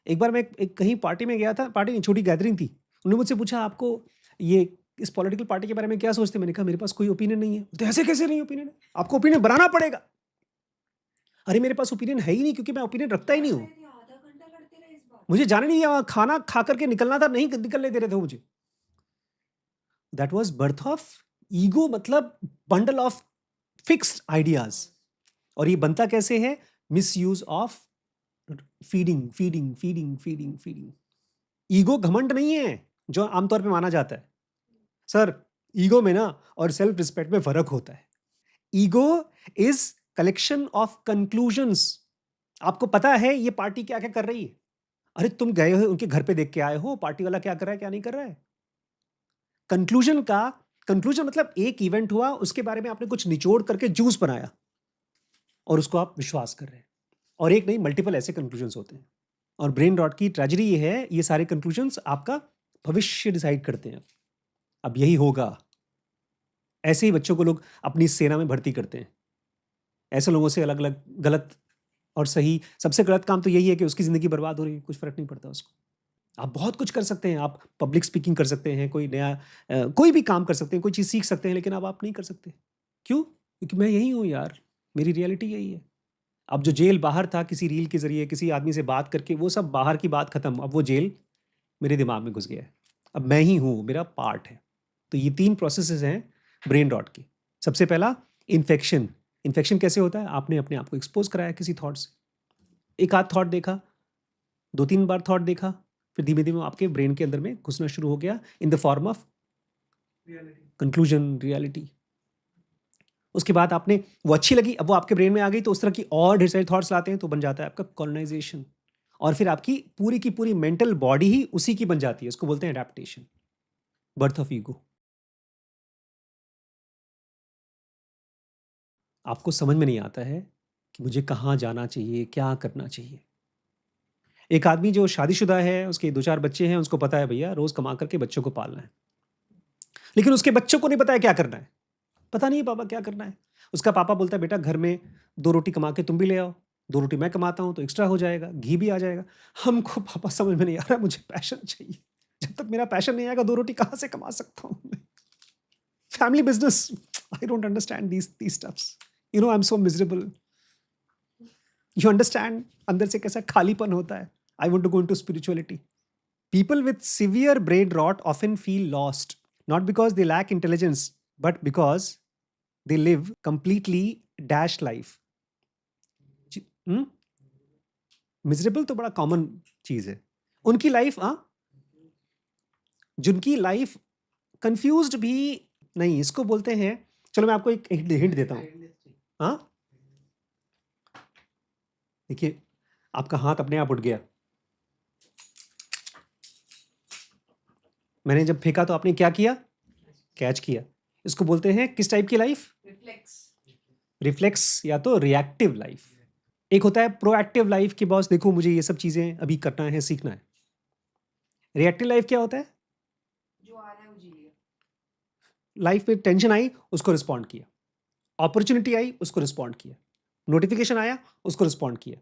[SPEAKER 1] एक बार मैं एक कहीं पार्टी में गया था, पार्टी नहीं छोटी गैदरिंग थी। उन्होंने मुझसे पूछा आपको ये इस पॉलिटिकल पार्टी के बारे में क्या सोचते हैं? मैंने कहा मेरे पास कोई ओपिनियन नहीं है। तो ऐसे कैसे नहीं ओपिनियन है? आपको ओपिनियन बनाना पड़ेगा। अरे मेरे पास ओपिनियन है ही नहीं क्योंकि मैं ओपिनियन रखता ही नहीं हूँ।
[SPEAKER 2] आधा घंटा लड़ते रहे इस बात
[SPEAKER 1] मुझे जाने नहीं दिया, खाना खा करके निकलना था, नहीं निकलने दे रहे थे मुझे। That was birth of ego, मतलब बंडल ऑफ फिक्स्ड आइडियाज। और ये बनता कैसे है? Miss use of feeding feeding feeding feeding feeding. Ego घमंड नहीं है जो आमतौर पे माना जाता है। सर ईगो में ना और सेल्फ रिस्पेक्ट में फर्क होता है। Ego is collection of conclusions. आपको पता है ये पार्टी क्या क्या कर रही है। अरे तुम गए हो उनके घर पे, देख के आए हो पार्टी वाला क्या कर रहा है क्या नहीं कर रहा है। कंक्लूजन मतलब एक इवेंट हुआ, उसके बारे में आपने कुछ निचोड़ करके जूस बनाया और उसको आप विश्वास कर रहे हैं। और एक नहीं, मल्टीपल ऐसे कंक्लूजन्स होते हैं। और ब्रेन रॉट की ट्रेजेडी ये है, ये सारे कंक्लूजन्स आपका भविष्य डिसाइड करते हैं। अब यही होगा। ऐसे ही बच्चों को लोग अपनी सेना में भर्ती करते हैं। ऐसे लोगों से अलग अलग गलत और सही, सबसे गलत काम तो यही है कि उसकी ज़िंदगी बर्बाद हो रही है, कुछ फ़र्क नहीं पड़ता उसको। आप बहुत कुछ कर सकते हैं, आप पब्लिक स्पीकिंग कर सकते हैं, कोई नया कोई भी काम कर सकते हैं, कोई चीज़ सीख सकते हैं, लेकिन अब आप नहीं कर सकते। क्यों? क्योंकि मैं यही हूँ यार, मेरी रियलिटी यही है। अब जो जेल बाहर था किसी रील के ज़रिए, किसी आदमी से बात करके, वो सब बाहर की बात ख़त्म। अब वो जेल मेरे दिमाग में घुस गया है। अब मैं ही हूँ, मेरा पार्ट है। तो ये 3 प्रोसेसेस हैं ब्रेन रॉट की। सबसे पहला इन्फेक्शन, इन्फेक्शन कैसे होता है? आपने अपने आप को एक्सपोज कराया किसी थॉट से, एक आध थॉट देखा, 2-3 बार थॉट देखा, फिर धीमे-धीमे वो आपके ब्रेन के अंदर में घुसना शुरू हो गया in the form of
[SPEAKER 3] reality.
[SPEAKER 1] Conclusion, reality. उसके बाद आपने वो अच्छी लगी, अब वो आपके ब्रेन में आ गई, तो उस तरह की और ढेर सारे थॉट्स लाते हैं, तो बन जाता है आपका कॉलोनाइजेशन। और फिर आपकी पूरी की पूरी मेंटल बॉडी ही उसी की बन जाती है। उसको बोलते हैं एडेप्टेशन, बर्थ ऑफ ईगो। आपको समझ में नहीं आता है कि मुझे कहाँ जाना चाहिए, क्या करना चाहिए। एक आदमी जो शादीशुदा है, उसके 2-4 बच्चे हैं, उसको पता है भैया रोज़ कमा करके बच्चों को पालना है। लेकिन उसके बच्चों को नहीं पता है क्या करना है। पता नहीं है पापा क्या करना है। उसका पापा बोलता है बेटा घर में 2 रोटी कमा के तुम भी ले आओ, 2 रोटी मैं कमाता हूँ तो एक्स्ट्रा हो जाएगा, घी भी आ जाएगा। हमको पापा समझ में नहीं आ रहा है, मुझे पैशन चाहिए। जब तक मेरा पैशन नहीं आएगा 2 रोटी कहाँ से कमा सकता हूँ मैं? Family business, I don't understand these stuffs. You know, I'm so miserable. You understand अंदर से कैसा खालीपन होता है। I want to go into spirituality. People with severe brain rot often feel lost, not because they lack intelligence, but because they live completely dash life. Miserable तो बड़ा common चीज है। उनकी लाइफ जिनकी लाइफ कंफ्यूज्ड भी नहीं, इसको बोलते हैं, चलो मैं आपको एक हिंट देता हूँ। हाँ, देखिए आपका हाथ अपने आप उठ गया, मैंने जब फेंका तो आपने क्या किया? कैच किया। इसको बोलते हैं किस टाइप की लाइफ? रिफ्लेक्स या तो रिएक्टिव लाइफ। एक होता है प्रोएक्टिव लाइफ कि बॉस देखो मुझे ये सब चीजें अभी करना है, सीखना है। रिएक्टिव लाइफ क्या होता है?
[SPEAKER 2] जो आ रहा है वो जी लिया।
[SPEAKER 1] लाइफ में टेंशन आई, उसको रिस्पॉन्ड किया, अपॉर्चुनिटी आई, उसको रिस्पॉन्ड किया, नोटिफिकेशन आया, उसको रिस्पॉन्ड किया।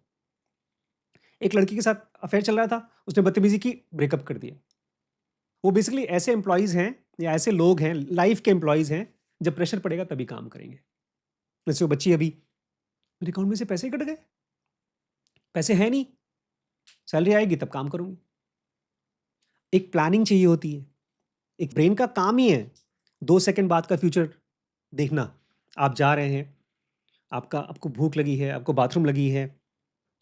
[SPEAKER 1] एक लड़की के साथ अफेयर चल रहा था, उसने बदतमीजी की, ब्रेकअप कर दिया। वो बेसिकली ऐसे एम्प्लॉयज हैं या ऐसे लोग हैं, लाइफ के एम्प्लॉयज हैं, जब प्रेशर पड़ेगा तभी काम करेंगे। जैसे वो बच्ची अभी, मेरे अकाउंट में से पैसे कट गए, पैसे हैं नहीं, सैलरी आएगी तब काम करूंगी। एक प्लानिंग चाहिए होती है। एक ब्रेन का काम ही है 2 सेकंड बाद का फ्यूचर देखना। आप जा रहे हैं, आपको भूख लगी है, आपको बाथरूम लगी है,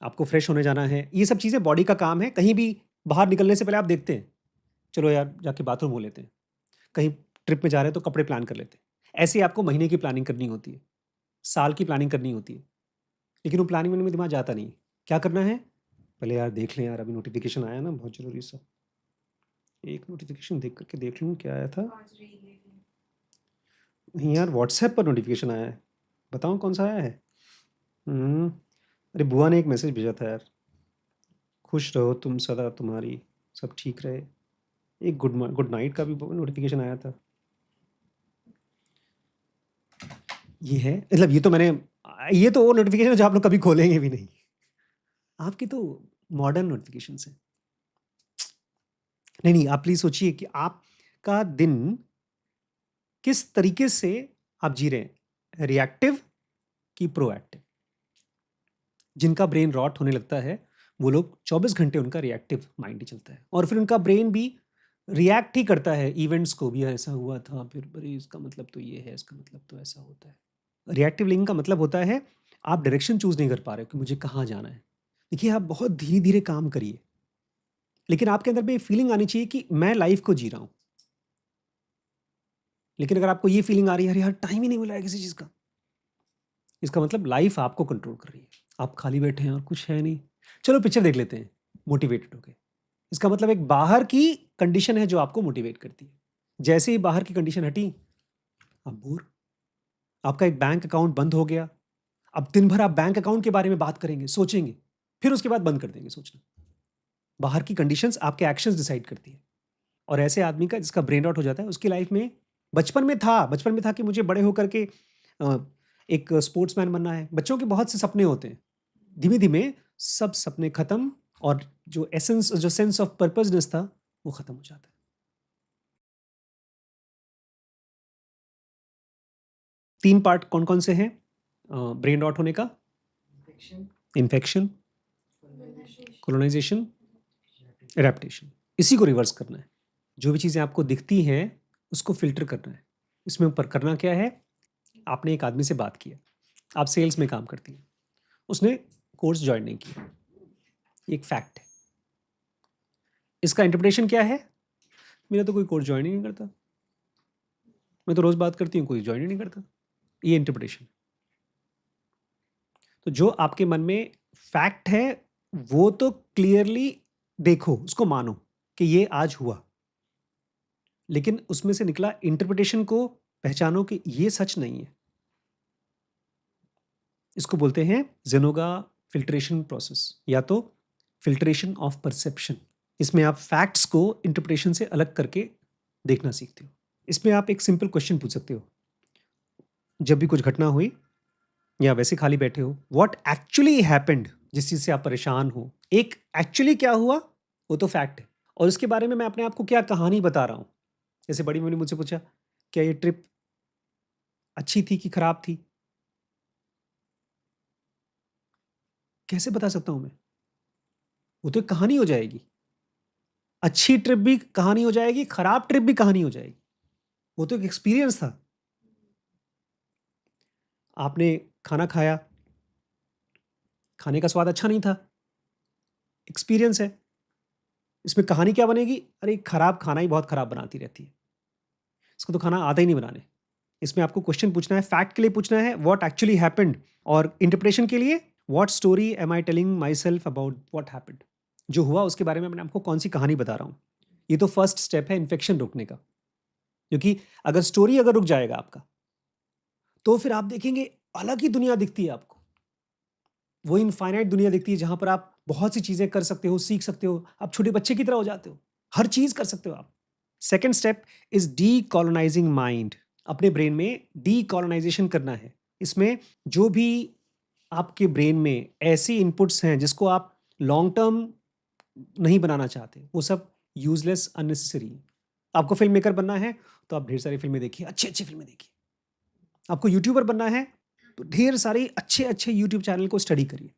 [SPEAKER 1] आपको फ्रेश होने जाना है, ये सब चीज़ें बॉडी का काम है। कहीं भी बाहर निकलने से पहले आप देखते हैं, चलो यार जाके बाथरूम हो लेते हैं। कहीं ट्रिप में जा रहे हैं तो कपड़े प्लान कर लेते हैं। ऐसे ही आपको महीने की प्लानिंग करनी होती है, साल की प्लानिंग करनी होती है। लेकिन वो प्लानिंग में दिमाग जाता नहीं है। क्या करना है? पहले यार देख लें यार, अभी नोटिफिकेशन आया ना बहुत ज़रूरी सा, एक नोटिफिकेशन देख करके देख लूँ क्या आया था। नहीं यार, व्हाट्सएप पर नोटिफिकेशन आया है, बताओ कौन सा आया है। अरे बुआ ने एक मैसेज भेजा था यार, खुश रहो तुम सदा, तुम्हारी सब ठीक रहे। एक गुड नाइट का भी नोटिफिकेशन आया था। ये है, मतलब ये तो मैंने, ये तो वो नोटिफिकेशन है जो आप लोग कभी खोलेंगे भी नहीं। आपकी तो मॉडर्न नोटिफिकेशन है। नहीं, आप प्लीज सोचिए कि आपका दिन किस तरीके से आप जी रहे हैं, रिएक्टिव कि प्रोएक्टिव। जिनका ब्रेन रॉट होने लगता है वो लोग 24 घंटे उनका रिएक्टिव माइंड ही चलता है, और फिर उनका ब्रेन भी रिएक्ट ही करता है इवेंट्स को भी। ऐसा हुआ था, फिर अरे इसका मतलब तो ये है, इसका मतलब तो ऐसा होता है। रिएक्टिव लिंक का मतलब होता है आप डायरेक्शन चूज नहीं कर पा रहे हो कि मुझे कहाँ जाना है। देखिए आप बहुत धीरे धीरे काम करिए, लेकिन आपके अंदर में ये फीलिंग आनी चाहिए कि मैं लाइफ को जी रहा हूँ। लेकिन अगर आपको ये फीलिंग आ रही है अरे यार टाइम ही नहीं मिला है किसी चीज़ का, इसका मतलब लाइफ आपको कंट्रोल कर रही है। आप खाली बैठे हैं और कुछ है नहीं, चलो पिक्चर देख लेते हैं मोटिवेटेड होके। इसका मतलब एक बाहर की कंडीशन है जो आपको मोटिवेट करती है। जैसे ही बाहर की कंडीशन हटी, आप बोर। आपका एक बैंक अकाउंट बंद हो गया, अब दिन भर आप बैंक अकाउंट के बारे में बात करेंगे, सोचेंगे, फिर उसके बाद बंद कर देंगे सोचना। बाहर की कंडीशंस आपके एक्शंस डिसाइड करती है। और ऐसे आदमी का जिसका ब्रेन आउट हो जाता है, उसकी लाइफ में बचपन में था कि मुझे बड़े होकर के एक स्पोर्ट्समैन बनना है। बच्चों के बहुत से सपने होते हैं, धीमे धीमे सब सपने खत्म, और जो एसेंस, जो सेंस ऑफ पर्पसनेस था वो खत्म हो जाता है। तीन पार्ट कौन कौन से हैं ब्रेन रॉट होने का? Infection, colonization, adaptation. इसी को रिवर्स करना है। जो भी चीज़ें आपको दिखती हैं उसको फिल्टर करना है। इसमें ऊपर करना क्या है? आपने एक आदमी से बात किया, आप सेल्स में काम करती हैं, उसने कोर्स ज्वाइन नहीं किया, ये एक फैक्ट है। इसका इंटरप्रिटेशन क्या है? मेरा तो कोई कोर्स ज्वाइन ही नहीं करता, मैं तो रोज़ बात करती हूँ, कोई ज्वाइन ही नहीं करता, ये इंटरप्रिटेशन। तो जो आपके मन में फैक्ट है वो तो क्लियरली देखो, उसको मानो कि ये आज हुआ, लेकिन उसमें से निकला इंटरप्रिटेशन को पहचानो कि ये सच नहीं है। इसको बोलते हैं ज़ेनोगा फिल्ट्रेशन प्रोसेस या तो फिल्ट्रेशन ऑफ परसेप्शन। इसमें आप फैक्ट्स को इंटरप्रिटेशन से अलग करके देखना सीखते हो। इसमें आप एक सिंपल क्वेश्चन पूछ सकते हो, जब भी कुछ घटना हुई या वैसे खाली बैठे हो, व्हाट एक्चुअली हैपेंड, जिस चीज़ से आप परेशान हो, एक एक्चुअली क्या हुआ वो तो फैक्ट है, और उसके बारे में मैं अपने आप को क्या कहानी बता रहा हूँ। जैसे बड़ी मम्मी ने मुझसे पूछा, क्या ये ट्रिप अच्छी थी कि खराब थी? कैसे बता सकता हूँ मैं? वो तो एक कहानी हो जाएगी। अच्छी ट्रिप भी कहानी हो जाएगी, खराब ट्रिप भी कहानी हो जाएगी। वो तो एक एक्सपीरियंस था। आपने खाना खाया, खाने का स्वाद अच्छा नहीं था, एक्सपीरियंस है। इसमें कहानी क्या बनेगी? अरे खराब खाना ही बहुत खराब बनाती रहती है, इसको तो खाना आता ही नहीं बनाने। इसमें आपको क्वेश्चन पूछना है, फैक्ट के लिए पूछना है व्हाट एक्चुअली हैपेंड, और इंटरप्रिटेशन के लिए what story am I telling myself about what happened. जो हुआ उसके बारे में मैं आपको कौन सी कहानी बता रहा हूँ। ये तो फर्स्ट स्टेप है इन्फेक्शन रोकने का, क्योंकि अगर स्टोरी अगर रुक जाएगा आपका, तो फिर आप देखेंगे अलग ही दुनिया दिखती है आपको। वो इनफाइनाइट दुनिया दिखती है जहां पर आप बहुत सी चीजें कर सकते हो, सीख सकते हो, आप छोटे बच्चे की तरह हो जाते हो, हर चीज कर सकते हो आप। Second step is D colonising mind. अपने ब्रेन में डी कॉलोनाइजेशन करना है। इसमें जो भी आपके ब्रेन में ऐसी इनपुट्स हैं जिसको आप लॉन्ग टर्म नहीं बनाना चाहते, वो सब यूजलेस अननेसेसरी है। आपको फिल्म मेकर बनना है तो आप ढेर सारी फिल्में देखिए, अच्छी अच्छी फिल्में देखिए। आपको यूट्यूबर बनना है तो ढेर सारे अच्छे अच्छे यूट्यूब चैनल को स्टडी करिए,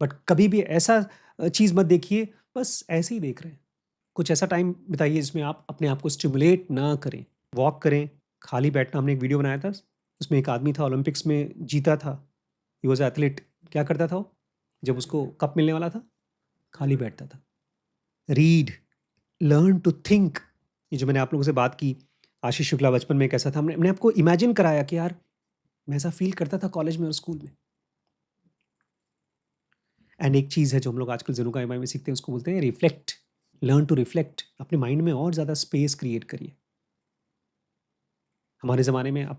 [SPEAKER 1] बट कभी भी ऐसा चीज़ मत देखिए बस ऐसे ही देख रहे हैं। कुछ ऐसा टाइम बिताइए जिसमें आप अपने आप को स्टिमुलेट ना करें, वॉक करें, खाली बैठना। हमने एक वीडियो बनाया था, उसमें एक आदमी था, ओलंपिक्स में जीता था, ही वॉज एथलीट। क्या करता था वो? जब उसको कप मिलने वाला था, खाली बैठता था। Read, learn to think. ये जो मैंने आप लोगों से बात की, आशीष शुक्ला बचपन में कैसा था, हमने आपको इमेजिन कराया कि यार मैं ऐसा फील करता था कॉलेज में और स्कूल में। एंड एक चीज़ है जो हम लोग आजकल ज़ेनोगा एमआई में सीखते हैं, उसको बोलते हैं रिफ्लेक्ट। Learn to reflect. अपने माइंड में और ज़्यादा स्पेस क्रिएट करिए। हमारे ज़माने में, अब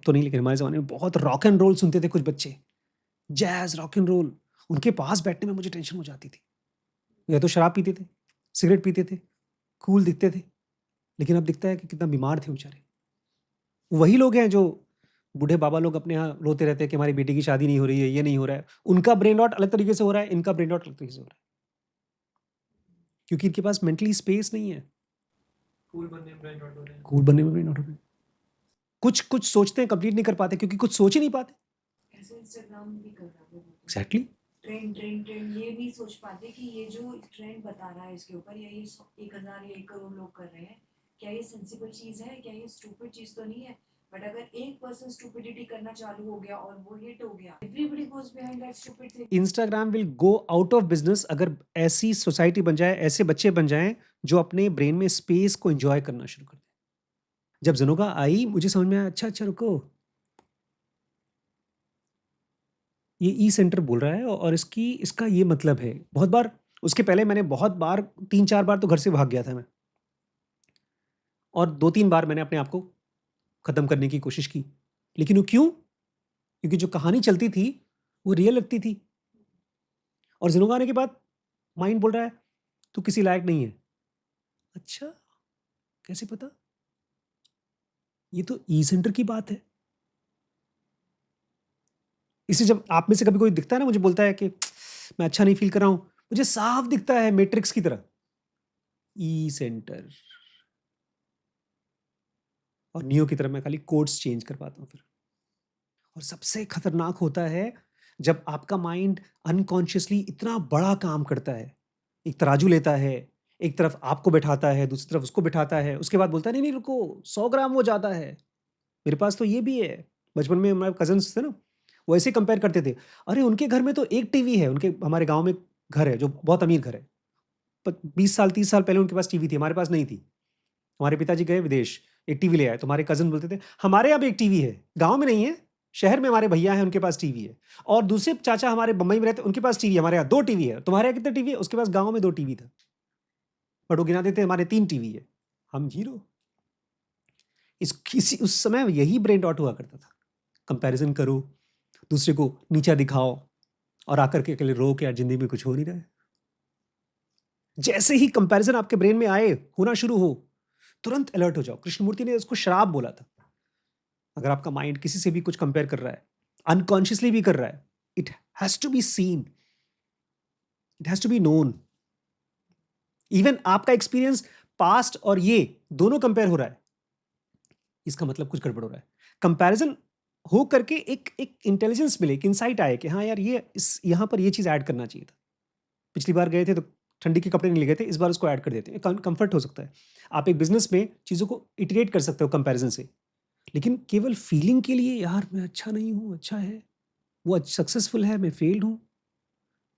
[SPEAKER 1] तो नहीं, लेकिन हमारे ज़माने में बहुत रॉक एंड रोल सुनते थे कुछ बच्चे, जैज़, रॉक एंड रोल। उनके पास बैठने में मुझे टेंशन हो जाती थी। या तो शराब पीते थे, सिगरेट पीते थे, कूल दिखते थे, लेकिन अब दिखता है कि कितना बीमार थे बेचारे। वही लोग हैं जो बूढ़े बाबा लोग अपने यहाँ रोते रहते हैं कि हमारी बेटी की शादी नहीं हो रही है, ये नहीं हो रहा है। उनका ब्रेन रॉट अलग तरीके से हो रहा है, इनका ब्रेन रॉट अलग तरीके से हो रहा है, क्योंकि इनके पास मेंटली स्पेस नहीं है।
[SPEAKER 3] कूल बनने में ब्रेन रॉट हो रहे हैं।
[SPEAKER 1] कूल बनने में ब्रेन रॉट हो रहा है। कुछ कुछ सोचते हैं, कंप्लीट नहीं कर पाते क्योंकि कुछ सोच ही नहीं पाते।
[SPEAKER 2] ऐसे इंस्टाग्राम भी कर रहा है वो।
[SPEAKER 1] एग्जैक्टली।
[SPEAKER 2] ट्रेंड ये नहीं सोच पाते कि ये जो ट्रेंड बता रहा है इसके ऊपर, या ये 1,000 या 1 करोड़ लोग कर रहे हैं, क्या ये सेंसिबल चीज है, क्या ये स्टूपिड चीज तो नहीं है। बट अगर एक पर्सन स्टूपिडिटी करना चालू हो गया और वो हिट हो गया, everybody goes behind that stupid thing.
[SPEAKER 1] Instagram will go out of business अगर ऐसी सोसाइटी बन जाए, ऐसे बच्चे बन जाएं जो अपने ब्रेन में स्पेस को एंजॉय करना शुरू कर दें। जब ज़ेनोगा आई मुझे समझ में आया, अच्छा अच्छा रुको, ये ई सेंटर बोल रहा है और इसका ये मतलब है। बहुत बार, उसके पहले मैंने बहुत बार, 3-4 बार तो घर से भाग गया था मैं, और 2-3 बार मैंने अपने आप को ख़त्म करने की कोशिश की। लेकिन वो क्यों? क्योंकि जो कहानी चलती थी वो रियल लगती थी, और ज़ेनोगा आने के बाद माइंड बोल रहा है तू किसी लायक नहीं है। अच्छा, कैसे पता? ये तो ई सेंटर की बात है। इसलिए जब आप में से कभी कोई दिखता है ना, मुझे बोलता है कि मैं अच्छा नहीं फील कर रहा हूँ, मुझे साफ दिखता है मैट्रिक्स की तरह, ई सेंटर। और नियो की तरह मैं खाली कोड्स चेंज कर पाता हूँ फिर। और सबसे खतरनाक होता है जब आपका माइंड अनकॉन्शियसली इतना बड़ा काम करता है। एक तराजू लेता है, एक तरफ आपको बैठाता है, दूसरी तरफ उसको बैठाता है, उसके बाद बोलता है नहीं नहीं रुको, 100 ग्राम वो ज़्यादा है, मेरे पास तो ये भी है। बचपन में हमारे कज़न्स थे ना, वो ऐसे कंपेयर करते थे, अरे उनके घर में तो एक टीवी है, उनके हमारे गाँव में घर है जो बहुत अमीर घर है। प 20 साल 30 साल पहले उनके पास टीवी थी, हमारे पास नहीं थी। हमारे पिताजी गए विदेश, एक टीवी ले आए, तो हमारे कज़न बोलते थे, "हमारे यहाँ भी एक टीवी है, गाँव में नहीं है, शहर में हमारे भैया हैं, उनके पास टीवी है। और दूसरे चाचा हमारे बम्बई में रहते हैं, उनके पास टीवी है, हमारे यहाँ 2 टीवी है। तुम्हारे यहाँ कितने टीवी है?" उसके पास गाँव में 2 टीवी था। बट वो गिनाते थे, हमारे 3 टीवी है। हम 0। उस समय यही ब्रेन रॉट हुआ करता था। कंपैरिज़न करो, दूसरे को नीचा दिखाओ और आकर के अकेले रो कि यार ज़िंदगी में कुछ हो नहीं रहा है। जैसे ही कंपैरिज़न आपके ब्रेन में आए, होना शुरू हो, तुरंत अलर्ट हो जाओ। कृष्णमूर्ति ने उसको श्राप बोला था। अगर आपका माइंड किसी से भी कुछ कंपेयर कर रहा है, अनकॉन्शियसली भी कर रहा है, it has to be seen, it has to be known. Even आपका एक्सपीरियंस पास्ट और ये दोनों कंपेयर हो रहा है, इसका मतलब कुछ गड़बड़ हो रहा है। कंपैरिजन हो करके एक इंटेलिजेंस मिले, एक इनसाइट आए कि हाँ यार ये यहाँ पर ये चीज़ ऐड करना चाहिए था। पिछली बार गए थे तो ठंडी के कपड़े नहीं ले गए थे, इस बार उसको ऐड कर देते हैं। कंफर्ट हो सकता है। आप एक बिजनेस में चीज़ों को इटरेट कर सकते हो कंपैरिजन से, लेकिन केवल फीलिंग के लिए यार मैं अच्छा नहीं हूँ, अच्छा है, वो सक्सेसफुल है, मैं फेल्ड हूँ,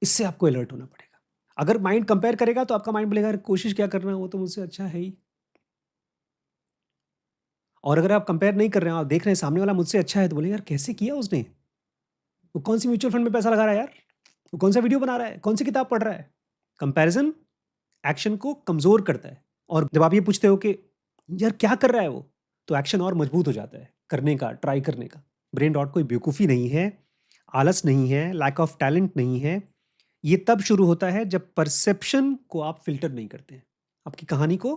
[SPEAKER 1] इससे आपको अलर्ट होना पड़ेगा। अगर माइंड कंपेयर करेगा तो आपका माइंड बोलेगा यार कोशिश क्या करना, वो तो मुझसे अच्छा है ही। और अगर आप कंपेयर नहीं कर रहे हैं, आप देख रहे हैं सामने वाला मुझसे अच्छा है, तो बोले यार कैसे किया उसने? वो कौन सी म्यूचुअल फंड में पैसा लगा रहा है यार? वो कौन सा वीडियो बना रहा है? कौन सी किताब पढ़ रहा है? कंपैरिजन एक्शन को कमज़ोर करता है। और जब आप ये पूछते हो कि यार क्या कर रहा है वो? तो एक्शन और मजबूत हो जाता है करने का, ट्राई करने का। ब्रेन रॉट कोई बेवकूफ़ी नहीं है, आलस नहीं है, लैक ऑफ टैलेंट नहीं है। ये तब शुरू होता है जब परसेप्शन को आप फ़िल्टर नहीं करते हैं। आपकी कहानी को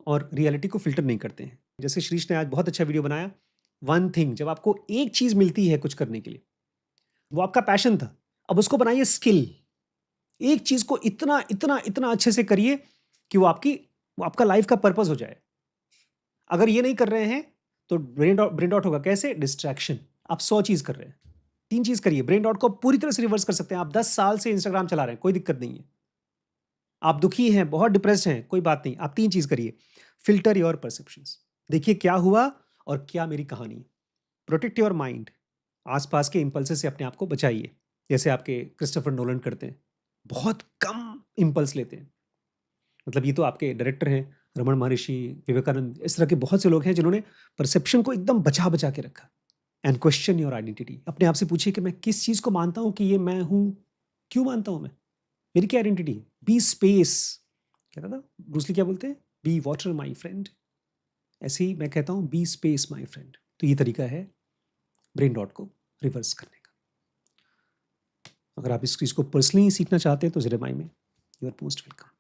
[SPEAKER 1] और रियलिटी को फ़िल्टर नहीं करते हैं। जैसे श्रीश ने आज बहुत अच्छा वीडियो बनाया, वन थिंग, जब आपको एक चीज़ मिलती है कुछ करने के लिए, वो आपका पैशन था, अब उसको बनाइए स्किल। एक चीज़ को इतना, इतना, इतना अच्छे से करिए कि वो आपका लाइफ़ का पर्पस हो जाए। अगर ये नहीं कर रहे हैं, तो ब्रेन रॉट होगा। कैसे? डिस्ट्रैक्शन। आप 100 चीज़ कर रहे हैं, 3 चीज़ करिए। ब्रेन रॉट को पूरी तरह से रिवर्स कर सकते हैं। आप 10 साल से इंस्टाग्राम चला रहे हैं, कोई दिक्कत नहीं है। आप दुखी हैं, बहुत डिप्रेस्ड हैं, कोई बात नहीं। आप 3 चीज़ करिए, फ़िल्टर योर परसेप्शंस। देखिए क्या हुआ और क्या मेरी कहानी है। Protect your mind. आस-पास के इम्पल्सेस से अपने आप को बचाइए। जैसे आपके क्रिस्टोफर नोलन करते हैं। बहुत कम इम्पल्स लेते हैं। मतलब ये तो आपके डायरेक्टर हैं, रमन महर्षि, विवेकानंद, इस तरह के बहुत से लोग हैं जिन्होंने परसेप्शन को एकदम बचा-बचा के रखा। And question your identity. अपने आप से पूछिए कि मैं किस चीज़ को मानता हूँ कि ये मैं हूँ? क्यों मानता हूँ मैं? मेरी क्या आइडेंटिटी है? Be space. कहता था ब्रूस ली, क्या बोलते हैं? Be water my friend. ऐसे ही मैं कहता हूँ बी स्पेस माय फ्रेंड। तो ये तरीका है ब्रेन रॉट को रिवर्स करने का। अगर आप इस चीज़ को पर्सनली सीखना चाहते हैं तो ज़ेरेमाई में यू आर मोस्ट वेलकम।